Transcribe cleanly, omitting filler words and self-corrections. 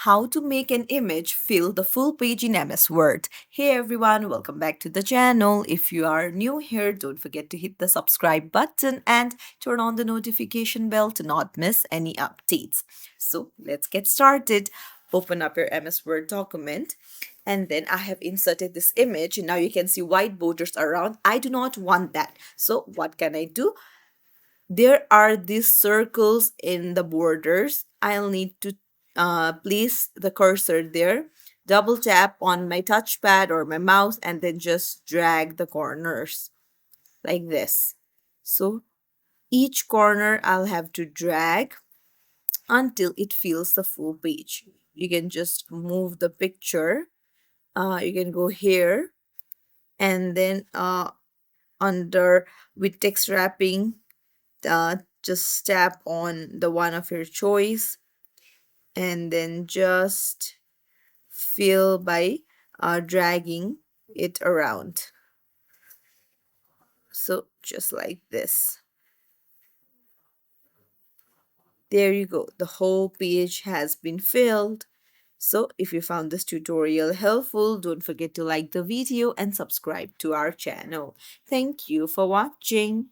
how to make an image fill the full page in MS Word. Hey everyone, welcome back to the channel. If you are new here, don't forget to hit the subscribe button and turn on the notification bell to not miss any updates. So let's get started. Open up your MS Word document, and then I have inserted this image. Now you can see white borders around. I do not want that. So what can I do? There are these circles in the borders. I'll need to place the cursor there, double tap on my touchpad or my mouse, and then just drag the corners like this. So each corner I'll have to drag until it fills the full page. You can just move the picture. You can go here, and then under with text wrapping, just tap on the one of your choice, and then just fill by dragging it around. So just like this. There you go. The whole page has been filled. So if you found this tutorial helpful, don't forget to like the video and subscribe to our channel. Thank you for watching.